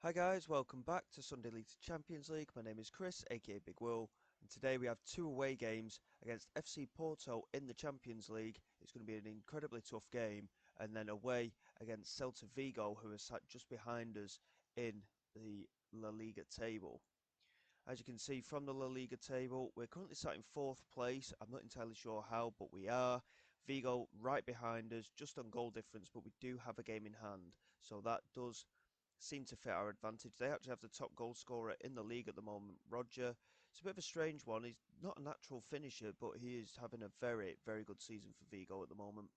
Hi guys, welcome back to Sunday League Champions League. My name is Chris, aka Big Will, and today we have two away games against FC Porto in the Champions League. It's going to be an incredibly tough game, and then away against Celta Vigo, who are sat just behind us in the La Liga table. As you can see from the La Liga table, we're currently sat in fourth place. I'm not entirely sure how, but we are. Vigo right behind us, just on goal difference, but we do have a game in hand, so that does seem to fit our advantage. They actually have the top goal scorer in the league at the moment, Roger. It's a bit of a strange one. He's not a natural finisher, but he is having a very, very good season for Vigo at the moment.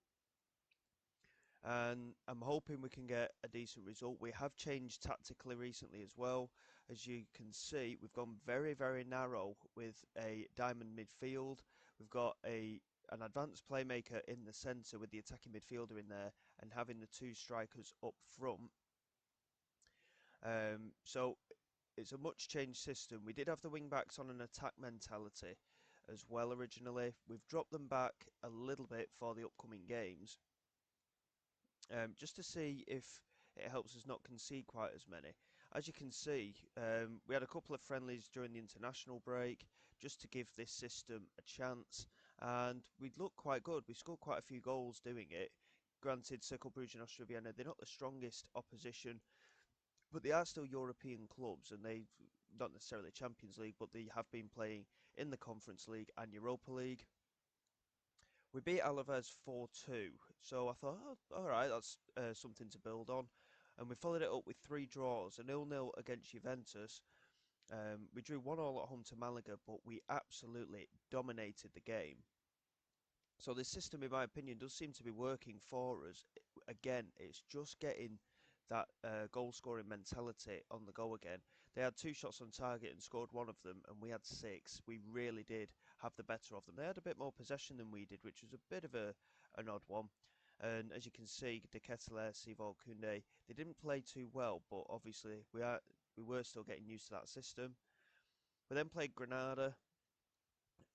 And I'm hoping we can get a decent result. We have changed tactically recently as well. As you can see, we've gone very, very narrow with a diamond midfield. We've got an advanced playmaker in the centre with the attacking midfielder in there and having the two strikers up front. So it's a much changed system. We did have the wing backs on an attack mentality as well originally. We've dropped them back a little bit for the upcoming games, just to see if it helps us not concede quite as many. As you can see, we had a couple of friendlies during the international break just to give this system a chance, and we looked quite good. We scored quite a few goals doing it. Granted, Circle Bruges and Austria Vienna, they're not the strongest opposition, but they are still European clubs, and they not necessarily Champions League, but they have been playing in the Conference League and Europa League. We beat Alaves 4-2, so I thought, oh, all right, that's something to build on. And we followed it up with three draws: a 0-0 against Juventus. We drew 1-1 at home to Malaga, but we absolutely dominated the game. So this system, in my opinion, does seem to be working for us. Again, it's just getting that goal scoring mentality on the go again. They had two shots on target and scored one of them, and we had six. We really did have the better of them. They had a bit more possession than we did, which was a bit of an odd one. And as you can see, De Ketelaere, Sivol, Koundé, they didn't play too well, but obviously we were still getting used to that system. We then played Granada,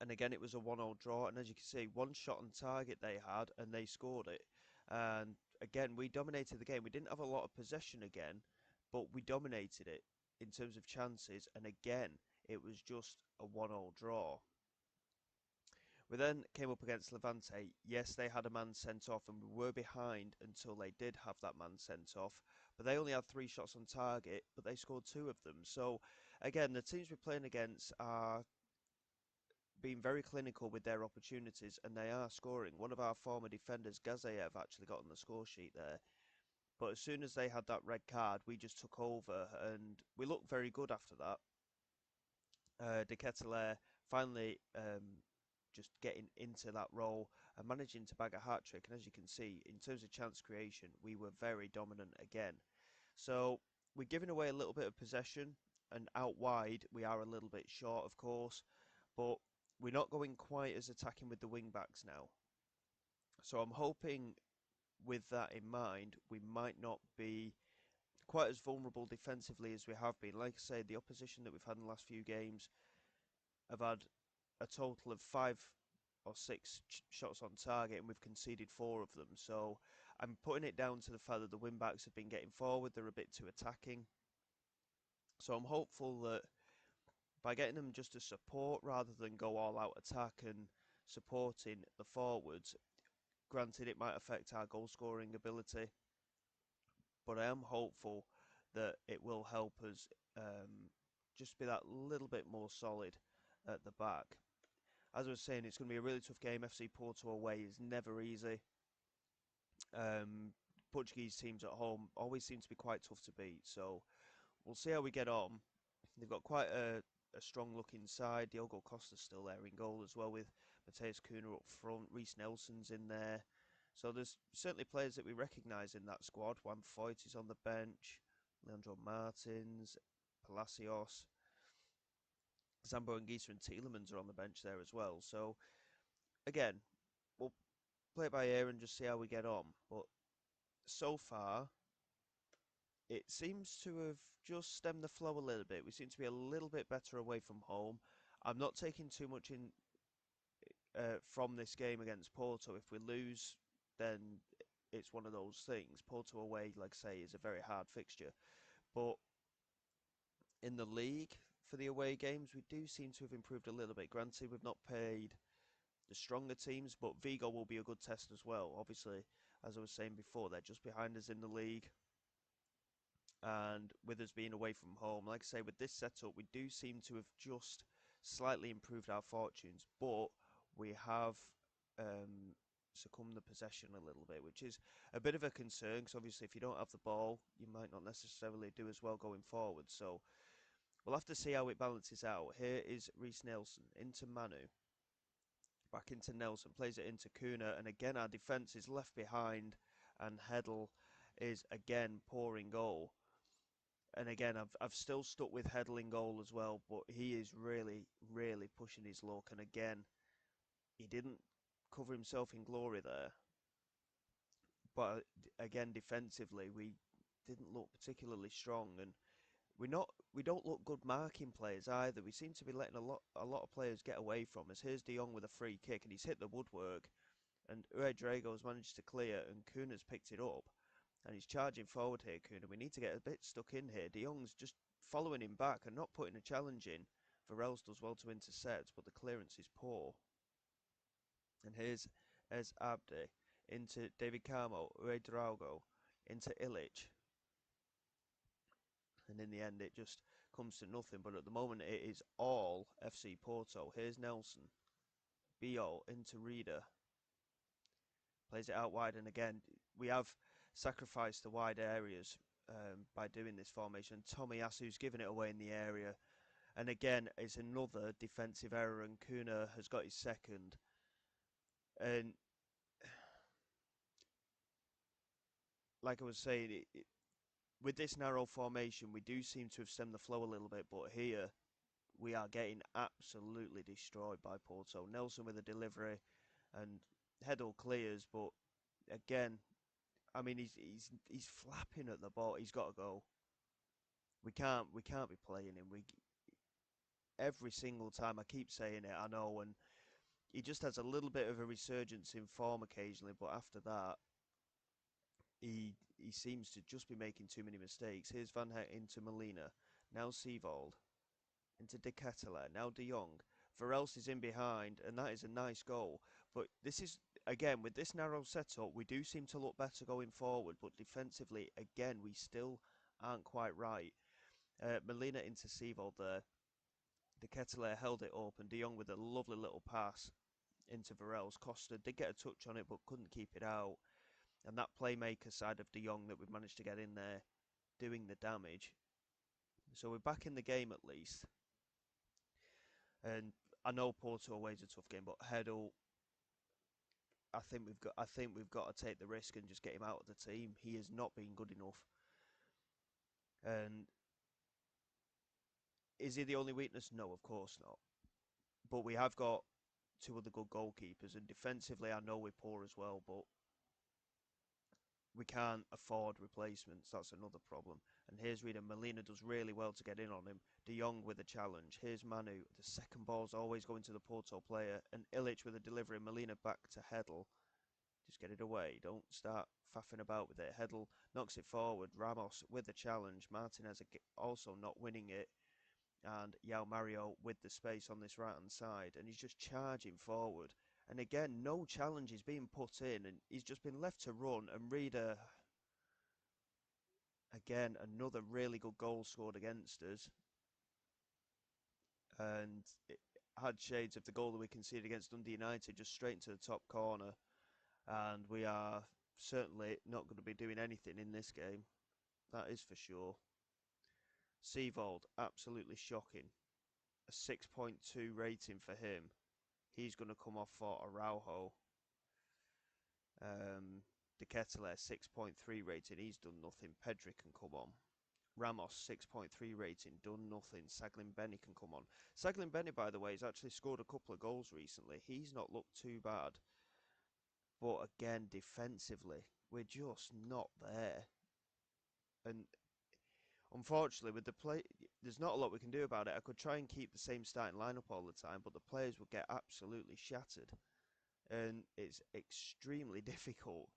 and again it was a 1-0 draw. And as you can see, one shot on target they had, and they scored it. And again, we dominated the game. We didn't have a lot of possession again, but we dominated it in terms of chances. And again, it was just a 1-0 draw. We then came up against Levante. Yes, they had a man sent off, and we were behind until they did have that man sent off. But they only had three shots on target, but they scored two of them. So, again, the teams we're playing against are being very clinical with their opportunities, and they are scoring. One of our former defenders, Gazayev, actually got on the score sheet there. But as soon as they had that red card, we just took over, and we looked very good after that. De Ketelaere finally just getting into that role and managing to bag a hat trick. And as you can see, in terms of chance creation, we were very dominant again. So we're giving away a little bit of possession, and out wide we are a little bit short, of course, but we're not going quite as attacking with the wing backs now. So I'm hoping with that in mind, we might not be quite as vulnerable defensively as we have been. Like I say, the opposition that we've had in the last few games have had a total of 5 or 6 shots on target, and we've conceded 4 of them. So I'm putting it down to the fact that the wing backs have been getting forward. They're a bit too attacking. So I'm hopeful that by getting them just to support rather than go all out attack and supporting the forwards, granted it might affect our goal scoring ability, but I am hopeful that it will help us just be that little bit more solid at the back. As I was saying, it's going to be a really tough game. FC Porto away is never easy. Portuguese teams at home always seem to be quite tough to beat, so we'll see how we get on. They've got quite a strong looking side. Diogo Costa's still there in goal as well, with Mateus Cunha up front. Reece Nelson's in there. So there's certainly players that we recognise in that squad. Juan Foyt is on the bench. Leandro Martins, Palacios, Zambo Anguissa and Tielemans are on the bench there as well. So again, we'll play it by ear and just see how we get on. But so far, it seems to have just stemmed the flow a little bit. We seem to be a little bit better away from home. I'm not taking too much in from this game against Porto. If we lose, then it's one of those things. Porto away, like I say, is a very hard fixture. But In the league, for the away games, we do seem to have improved a little bit. Granted, we've not played the stronger teams, but Vigo will be a good test as well. Obviously, as I was saying before, they're just behind us in the league. And with us being away from home, like I say, with this setup, we do seem to have just slightly improved our fortunes, but we have succumbed the possession a little bit, which is a bit of a concern because obviously, if you don't have the ball, you might not necessarily do as well going forward. So we'll have to see how it balances out. Here is Reece Nelson into Manu, back into Nelson, plays it into Kuna, and again our defence is left behind, and Heddle is again pouring goal. And again, I've still stuck with Heddle in goal as well, but he is really pushing his luck. And again, he didn't cover himself in glory there. But again, defensively, we didn't look particularly strong, and we don't look good marking players either. We seem to be letting a lot of players get away from us. Here's De Jong with a free kick, and he's hit the woodwork, and Drago's managed to clear, and Kuna's picked it up. And he's charging forward here, Kuna. We need to get a bit stuck in here. De Jong's just following him back and not putting a challenge in. Varels does well to intercept, but the clearance is poor. And here's Abde into David Carmo, Drago, into Ilic. And in the end, it just comes to nothing. But at the moment, it is all FC Porto. Here's Nelson. Bio into Reader. Plays it out wide, and again, we have sacrificed the wide areas by doing this formation. Tomiyasu's given it away in the area, and again, it's another defensive error, and Kuna has got his second. And like I was saying, with this narrow formation, we do seem to have stemmed the flow a little bit, but here we are getting absolutely destroyed by Porto. Nelson with a delivery, and Heddle clears, but again, I mean, he's flapping at the ball. He's got to go. We can't be playing him. Every single time I keep saying it, I know, and he just has a little bit of a resurgence in form occasionally, but after that, he seems to just be making too many mistakes. Here's Van Heck into Molina, now Seevold, into De Ketelaere, now De Jong. Varels is in behind, and that is a nice goal. But this is, again, with this narrow setup, we do seem to look better going forward, but defensively, again, we still aren't quite right. Molina into Seevold there. De Ketelaere held it up, and De Jong with a lovely little pass into Varels. Costa did get a touch on it, but couldn't keep it out. And that playmaker side of De Jong that we've managed to get in there doing the damage. So we're back in the game at least. And I know Porto away is a tough game, but Heddle, I think we've got to take the risk and just get him out of the team. He has not been good enough. And is he the only weakness? No, of course not. But we have got two other good goalkeepers, and defensively I know we're poor as well, but we can't afford replacements. That's another problem. And here's Reader. Molina does really well to get in on him. De Jong with a challenge. Here's Manu. The second ball's always going to the Porto player. And Ilic with a delivery. Molina back to Heddle. Just get it away. Don't start faffing about with it. Heddle knocks it forward. Ramos with a challenge. Martinez also not winning it. And Yao Mario with the space on this right hand side. And he's just charging forward. And again, no challenge is being put in, and he's just been left to run. And Reader, again, another really good goal scored against us. And it had shades of the goal that we conceded against Dundee United, just straight into the top corner. And we are certainly not going to be doing anything in this game. That is for sure. Seevold, absolutely shocking. A 6.2 rating for him. He's going to come off for Araujo. De Ketelaere, 6.3 rating. He's done nothing. Pedri can come on. Ramos, 6.3 rating. Done nothing. Saglin Benny can come on. Saglin Benny, by the way, has actually scored a couple of goals recently. He's not looked too bad. But again, defensively, we're just not there. And unfortunately, with the play, there's not a lot we can do about it. I could try and keep the same starting lineup all the time, but the players would get absolutely shattered. And it's extremely difficult.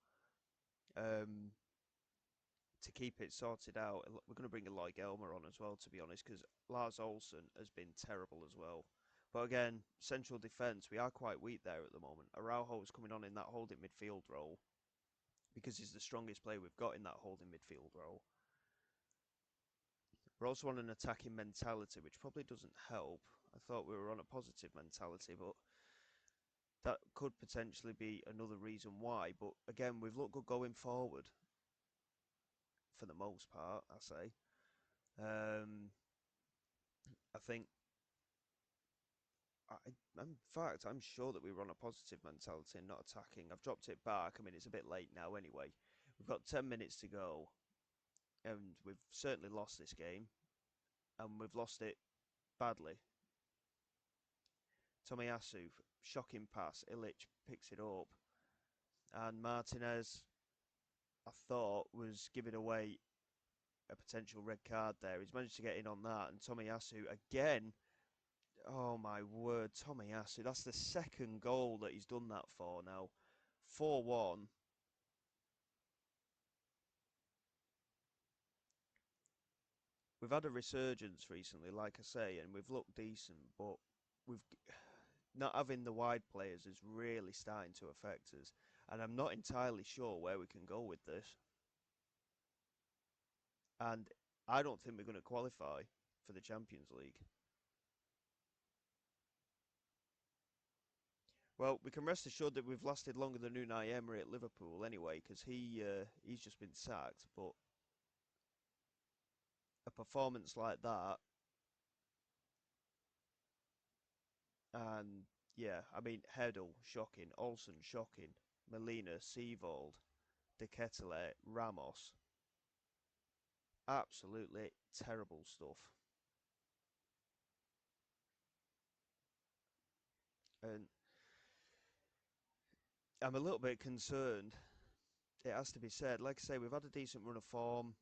to keep it sorted out. We're going to bring a Loic Elmer on as well, to be honest, because Lars Olsen has been terrible as well. But again, central defence, we are quite weak there at the moment. Araujo is coming on in that holding midfield role because he's the strongest player we've got in that holding midfield role. We're also on an attacking mentality, which probably doesn't help. I thought we were on a positive mentality, but that could potentially be another reason why. But again, we've looked good going forward for the most part, I say. I think, in fact, I'm sure that we were on a positive mentality and not attacking. I've dropped it back. I mean, it's a bit late now anyway. We've got 10 minutes to go, and we've certainly lost this game, and we've lost it badly. Tomiyasu, shocking pass. Ilic picks it up, and Martinez, I thought, was giving away a potential red card there. He's managed to get in on that, and Tomiyasu again. Oh my word, Tomiyasu. That's the second goal that he's done that for now. 4-1. We've had a resurgence recently, like I say, and we've looked decent, but we've not having the wide players is really starting to affect us. And I'm not entirely sure where we can go with this. And I don't think we're going to qualify for the Champions League. Well, we can rest assured that we've lasted longer than Unai Emery at Liverpool anyway, because he's just been sacked. But a performance like that, and yeah, I mean, Hedl, shocking. Olsen, shocking. Molina, Seavold, De Ketelaere, Ramos. Absolutely terrible stuff. And I'm a little bit concerned. It has to be said. Like I say, we've had a decent run of form,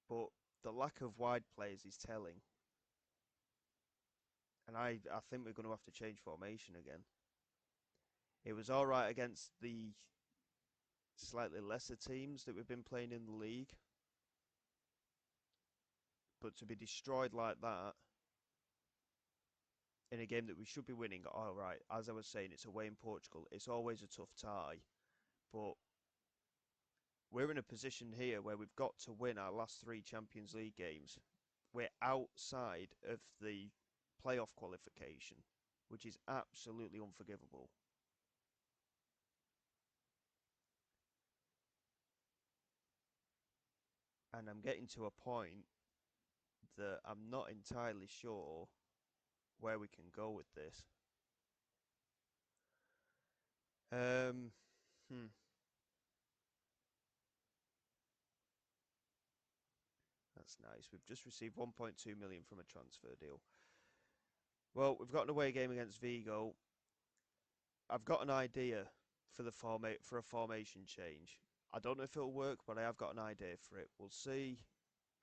but the lack of wide players is telling. And I think we're going to have to change formation again. It was all right against the slightly lesser teams that we've been playing in the league, but to be destroyed like that in a game that we should be winning, all right, as I was saying, it's away in Portugal. It's always a tough tie, but we're in a position here where we've got to win our last three Champions League games. We're outside of the playoff qualification, which is absolutely unforgivable. And I'm getting to a point that I'm not entirely sure where we can go with this. Um, hmm, that's nice. We've just received 1.2 million from a transfer deal. Well, we've got an away game against Vigo. I've got an idea for for a formation change. I don't know if it'll work, but I have got an idea for it. We'll see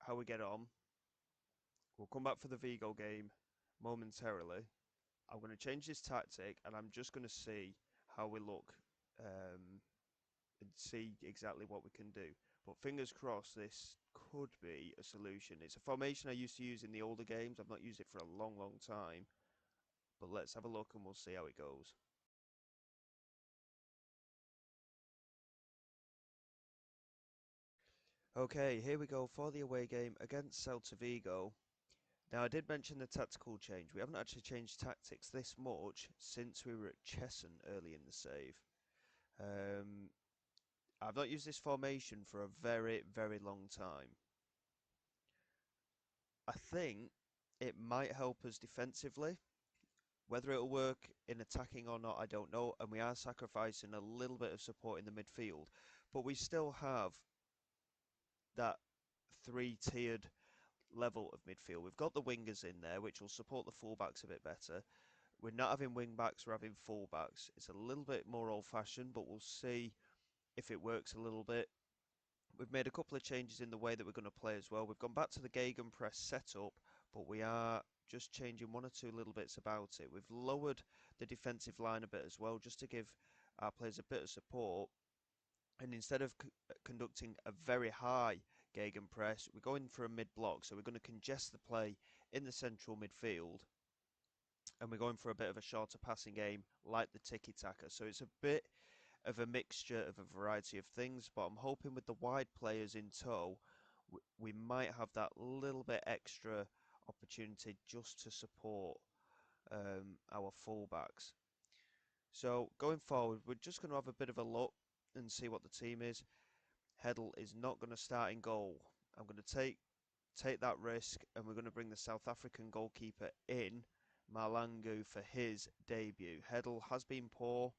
how we get on. We'll come back for the Vigo game momentarily. I'm going to change this tactic, and I'm just going to see how we look and see exactly what we can do. But fingers crossed, this could be a solution. It's a formation I used to use in the older games. I've not used it for a long, long time. But let's have a look and we'll see how it goes. Okay, here we go for the away game against Celta Vigo. Now, I did mention the tactical change. We haven't actually changed tactics this much since we were at Chesson early in the save. Um, I've not used this formation for a very, very long time. I think it might help us defensively. Whether it'll work in attacking or not, I don't know. And we are sacrificing a little bit of support in the midfield. But we still have that three-tiered level of midfield. We've got the wingers in there, which will support the fullbacks a bit better. We're not having wing backs, we're having fullbacks. It's a little bit more old-fashioned, but we'll see if it works a little bit. We've made a couple of changes in the way that we're going to play as well. We've gone back to the Gegenpress setup, but we are just changing one or two little bits about it. We've lowered the defensive line a bit as well, just to give our players a bit of support. And instead of conducting a very high gegenpress, we're going for a mid-block. So we're going to congest the play in the central midfield, and we're going for a bit of a shorter passing game like the tiki-taka. So it's a bit of a mixture of a variety of things, but I'm hoping with the wide players in tow, we might have that little bit extra opportunity just to support our fullbacks. So going forward, we're just going to have a bit of a look and see what the team is. Heddle is not going to start in goal. I'm going to take that risk, and we're going to bring the South African goalkeeper in, Malangu, for his debut. Heddle has been poor,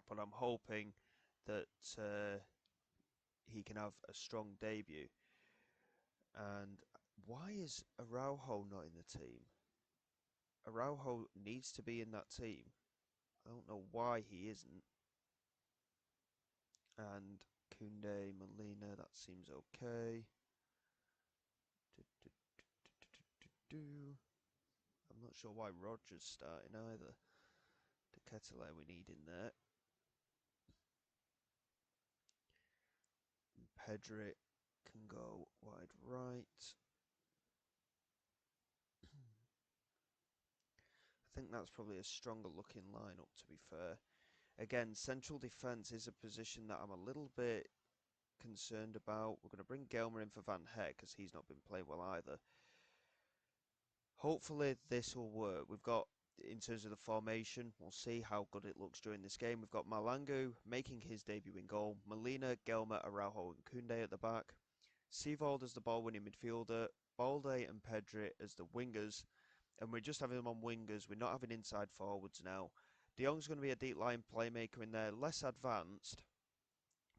but I'm hoping that he can have a strong debut. And why is Araujo not in the team? Araujo needs to be in that team. I don't know why he isn't. And Kunde, Molina, that seems okay. I'm not sure why Rogers starting either. De Ketelaere we need in there. And Pedri can go wide right. I think that's probably a stronger looking lineup, to be fair. Again, central defence is a position that I'm a little bit concerned about. We're going to bring Gelmer in for Van Heck because he's not been playing well either. Hopefully this will work. We've got, in terms of the formation, we'll see how good it looks during this game. We've got Malangu making his debut in goal. Molina, Gelmer, Araujo and Kunde at the back. Seavold as the ball-winning midfielder. Balde and Pedri as the wingers. And we're just having them on wingers. We're not having inside forwards now. De Jong's going to be a deep line playmaker in there, less advanced,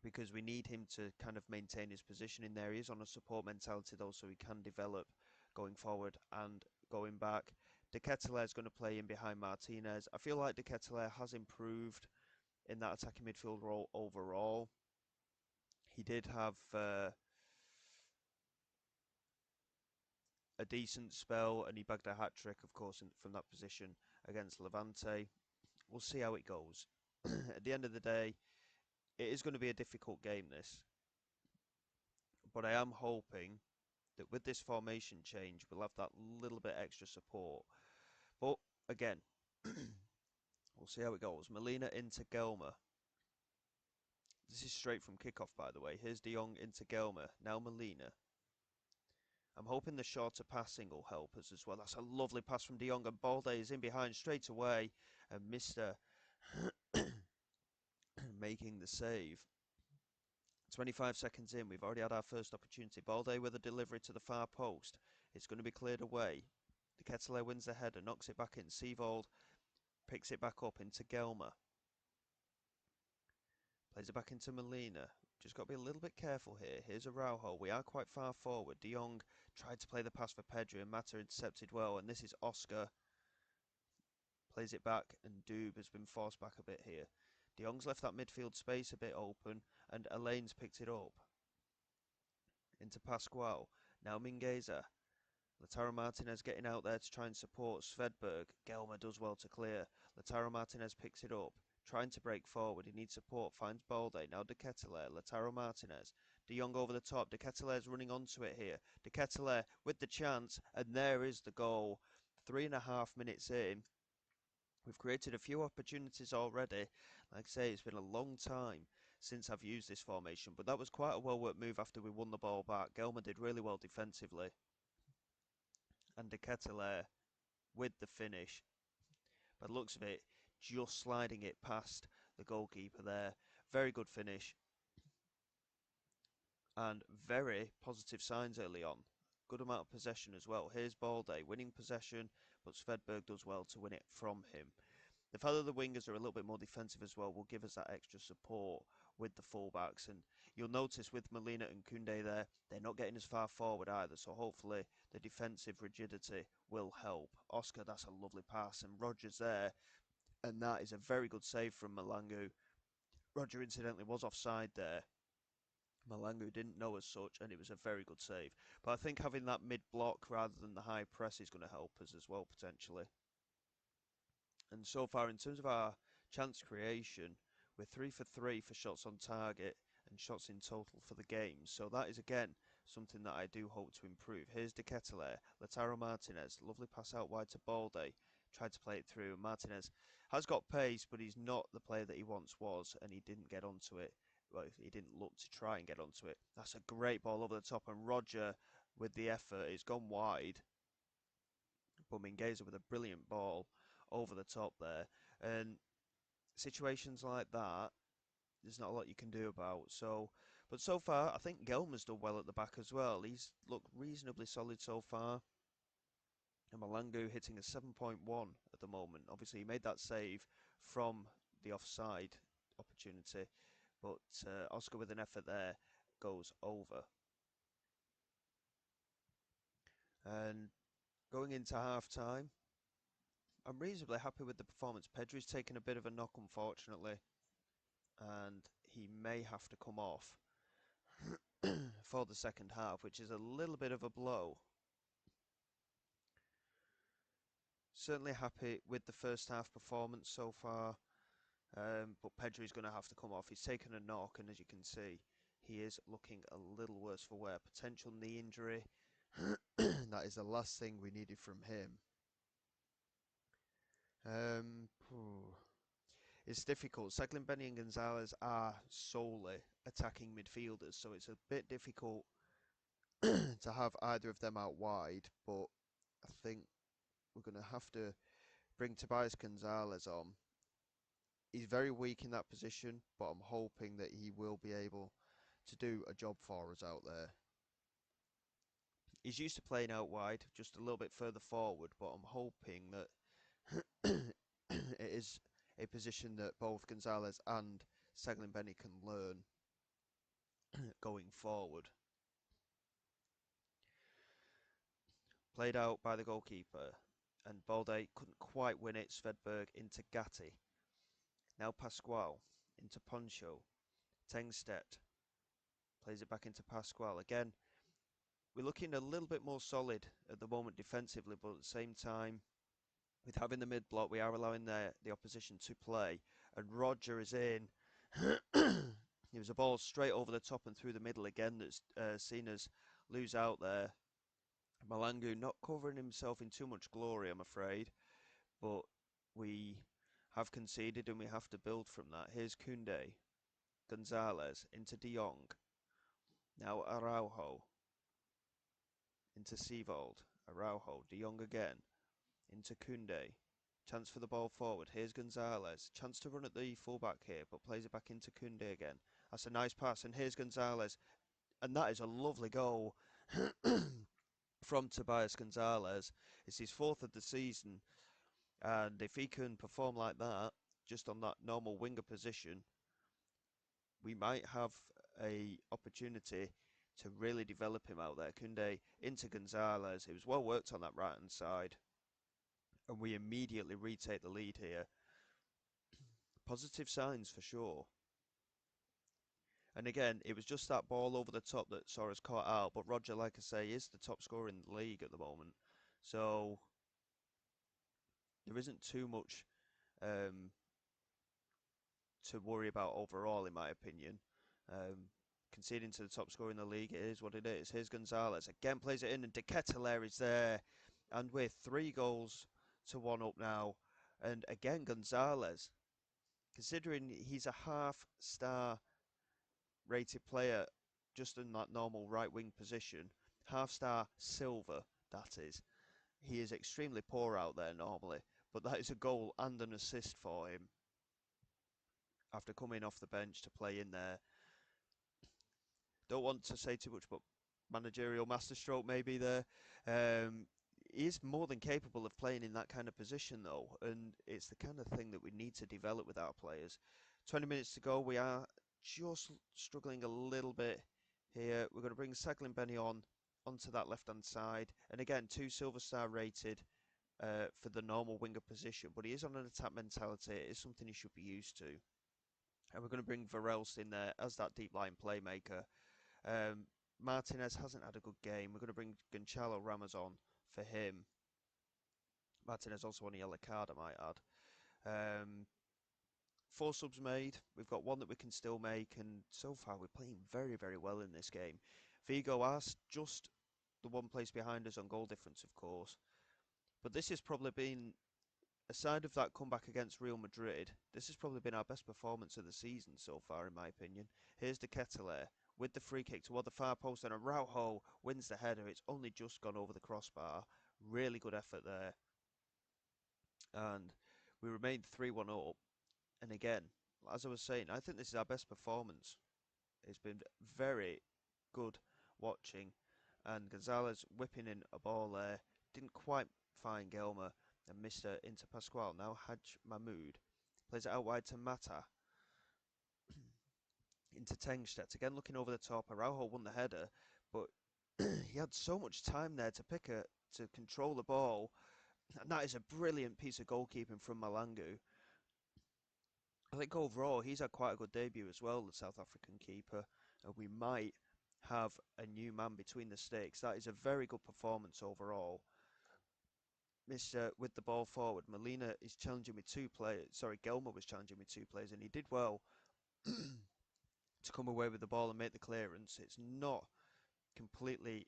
because we need him to kind of maintain his position in there. He is on a support mentality though, so he can develop going forward and going back. De Ketelaere is going to play in behind Martinez. I feel like De Ketelaere has improved in that attacking midfield role overall. He did have a decent spell, and he bagged a hat-trick, of course, from that position against Levante. We'll see how it goes. At the end of the day, it is going to be a difficult game, this. But I am hoping that with this formation change, we'll have that little bit extra support. But again, we'll see how it goes. Molina into Gelmer. This is straight from kickoff, by the way. Here's De Jong into Gelmer. Now Molina. I'm hoping the shorter passing will help us as well. That's a lovely pass from De Jong, and Balde is in behind straight away. And Mr. making the save. 25 seconds in, we've already had our first opportunity. Balde with a delivery to the far post. It's going to be cleared away. De Ketelaere wins the header, knocks it back in. Seavold picks it back up into Gelmer. Plays it back into Molina. Just got to be a little bit careful here. Here's Araujo. We are quite far forward. De Jong tried to play the pass for Pedri, and Mata intercepted well. And this is Oscar. Plays it back, and Doob has been forced back a bit here. De Jong's left that midfield space a bit open, and Elaine's picked it up. Into Pascual. Now Mingueza. Lautaro Martinez getting out there to try and support Svedberg. Gelmer does well to clear. Lautaro Martinez picks it up. Trying to break forward. He needs support. Finds Balde. Now De Ketelaere. Lautaro Martinez. De Jong over the top. De Ketelaere's running onto it here. De Ketelaere with the chance. And there is the goal. 3.5 minutes in. We've created a few opportunities already. Like I say, it's been a long time since I've used this formation. But that was quite a well-worked move after we won the ball back. Gelmer did really well defensively. And De Ketelaere with the finish. By the looks of it, just sliding it past the goalkeeper there. Very good finish. And very positive signs early on. Good amount of possession as well. Here's Balde winning possession, but Svedberg does well to win it from him. The fact that the wingers are a little bit more defensive as well will give us that extra support with the fullbacks. And you'll notice with Molina and Kunde there, they're not getting as far forward either. So hopefully the defensive rigidity will help. Oscar, that's a lovely pass. And Rogers there. And that is a very good save from Malangu. Roger incidentally was offside there. Malangu didn't know as such, and it was a very good save. But I think having that mid-block rather than the high press is going to help us as well, potentially. And so far, in terms of our chance creation, We're 3 for 3 for shots on target and shots in total for the game. So that is again something that I do hope to improve. Here's De Ketelaere, Lautaro Martinez, lovely pass out wide to Balde. Tried to play it through. Martinez has got pace, but he's not the player that he once was, and he didn't get onto it. Well, he didn't look to try and get onto it. That's a great ball over the top, and Roger, with the effort, it's gone wide. But Mingueza with a brilliant ball over the top there. And situations like that, there's not a lot you can do about. So, but so far, I think Gelman's done well at the back as well. He's looked reasonably solid so far. And Malangu hitting a 7.1 at the moment. Obviously, he made that save from the offside opportunity, but Oscar with an effort there goes over. And going into half time, I'm reasonably happy with the performance. Pedri's taken a bit of a knock, unfortunately, and he may have to come off for the second half, which is a little bit of a blow. Certainly happy with the first half performance so far, but Pedri's going to have to come off. He's taken a knock, and as you can see, he is looking a little worse for wear. Potential knee injury. That is the last thing we needed from him. It's difficult. Benny and Gonzalez are solely attacking midfielders, so it's a bit difficult to have either of them out wide, but I think we're going to have to bring Tobias Gonzalez on. He's very weak in that position, but I'm hoping that he will be able to do a job for us out there. He's used to playing out wide, just a little bit further forward, but I'm hoping that it is a position that both Gonzalez and Benny can learn going forward. Played out by the goalkeeper, and Balde couldn't quite win it. Svedberg into Gatti. Now Pascual into Poncho. Tengstedt plays it back into Pascual. Again, we're looking a little bit more solid at the moment defensively, but at the same time, with having the mid block, we are allowing the opposition to play. And Roger is in. It was a ball straight over the top and through the middle again that's seen us lose out there. Malangu not covering himself in too much glory, I'm afraid, but we have conceded and we have to build from that. Here's Koundé, Gonzalez into De Jong, now Araujo into Seevold, Araujo, De Jong again, into Koundé, chance for the ball forward. Here's Gonzalez, chance to run at the fullback here, but plays it back into Koundé again. That's a nice pass, and here's Gonzalez, and that is a lovely goal. From Tobias Gonzalez. It's his fourth of the season, and if he can perform like that, just on that normal winger position, we might have a opportunity to really develop him out there. Koundé into Gonzalez. It was well worked on that right hand side, and we immediately retake the lead here. Positive signs for sure. And again, it was just that ball over the top that saw us caught out. But Roger, like I say, is the top scorer in the league at the moment. So there isn't too much to worry about overall, in my opinion. Conceding to the top scorer in the league, it is what it is. Here's Gonzalez. Again, plays it in, and De Ketelaere is there. And we're 3 goals to 1 up now. And again, Gonzalez, considering he's a half-star rated player just in that normal right wing position, half-star silver, that is. He is extremely poor out there normally, but that is a goal and an assist for him after coming off the bench to play in there. Don't want to say too much, but managerial masterstroke maybe there. He is more than capable of playing in that kind of position though, and it's the kind of thing that we need to develop with our players. 20 minutes to go. We are just struggling a little bit here. We're going to bring Benny onto that left-hand side. And again, 2 silver star rated for the normal winger position, but he is on an attack mentality. It is something he should be used to. And we're going to bring Verelst in there as that deep line playmaker. Martinez hasn't had a good game. We're going to bring Gonçalo Ramos on for him. Martinez also on a yellow card, I might add. 4 subs made. We've got one that we can still make, and so far we're playing very, very well in this game. Vigo are just the one place behind us on goal difference, of course. But this has probably been, aside of that comeback against Real Madrid, this has probably been our best performance of the season so far, in my opinion. Here's the Ketelaere with the free kick toward the far post, and Araujo wins the header. It's only just gone over the crossbar. Really good effort there. And we remained 3-1 up. And again, as I was saying, I think this is our best performance. It's been very good watching. And Gonzalez whipping in a ball there. Didn't quite find Gelmer and Mr. Inter Pascual. Now Haj Mahmoud plays it out wide to Mata. Into Tengstedt. Again looking over the top. Araujo won the header. But he had so much time there to control the ball. And that is a brilliant piece of goalkeeping from Malangu. I think overall he's had quite a good debut as well, the South African keeper. And we might have a new man between the sticks. That is a very good performance overall. Mr. With the ball forward, Molina is challenging with 2 players. Sorry, Gelmer was challenging with 2 players, and he did well to come away with the ball and make the clearance. It's not completely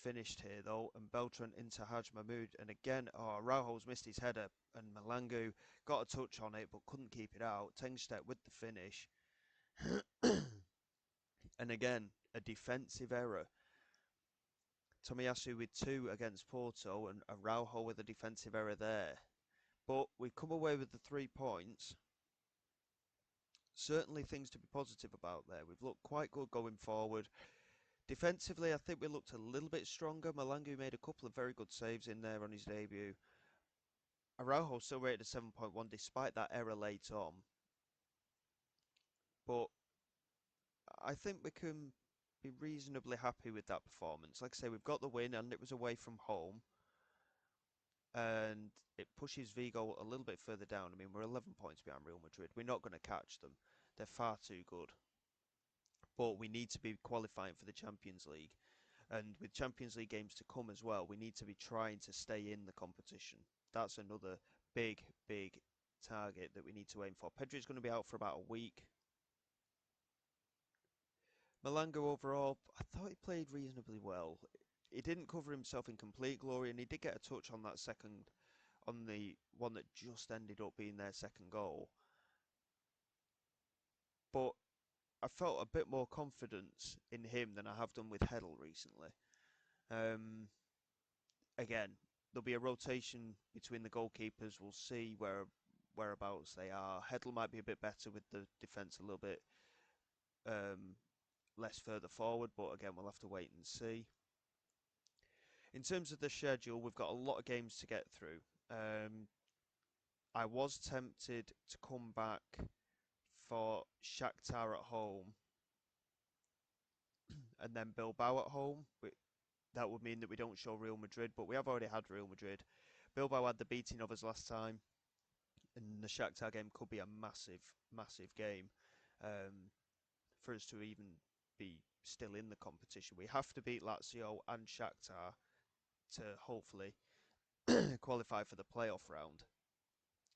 finished here though, and Beltran into Haj Mahmoud, and again, Araujo's missed his header, and Malangu got a touch on it but couldn't keep it out. Tengstedt with the finish, and again, a defensive error. Tomiyasu with 2 against Porto, and Araujo with a defensive error there. But we've come away with the 3 points. Certainly things to be positive about there. We've looked quite good going forward. Defensively, I think we looked a little bit stronger. Malangu made a couple of very good saves in there on his debut. Araujo still rated a 7.1 despite that error late on. But I think we can be reasonably happy with that performance. Like I say, we've got the win and it was away from home. And it pushes Vigo a little bit further down. I mean, we're 11 points behind Real Madrid. We're not going to catch them. They're far too good. But we need to be qualifying for the Champions League. And with Champions League games to come as well, we need to be trying to stay in the competition. That's another big, big target that we need to aim for. Pedri's going to be out for about a week. Malango overall, I thought he played reasonably well. He didn't cover himself in complete glory, and he did get a touch on that second, on the one that just ended up being their second goal. But I felt a bit more confidence in him than I have done with Heddle recently. Again, there'll be a rotation between the goalkeepers. We'll see whereabouts they are. Heddle might be a bit better with the defence a little bit less further forward, but again, we'll have to wait and see. In terms of the schedule, we've got a lot of games to get through. I was tempted to come back for Shakhtar at home and then Bilbao at home. That would mean that we don't show Real Madrid, but we have already had Real Madrid. Bilbao had the beating of us last time, and the Shakhtar game could be a massive, massive game for us to even be still in the competition. We have to beat Lazio and Shakhtar to hopefully qualify for the playoff round.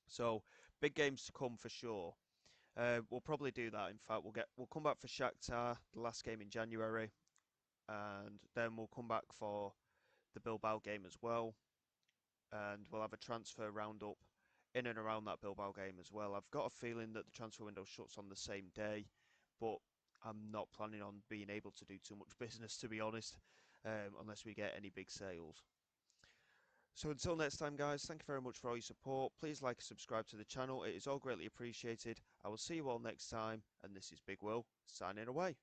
So big games to come for sure. We'll probably do that. In fact, we'll come back for Shakhtar, the last game in January, and then we'll come back for the Bilbao game as well, and we'll have a transfer roundup in and around that Bilbao game as well. I've got a feeling that the transfer window shuts on the same day, but I'm not planning on being able to do too much business, to be honest, unless we get any big sales. So until next time, guys, thank you very much for all your support. Please like and subscribe to the channel. It is all greatly appreciated. I will see you all next time, and this is Big Will, signing away.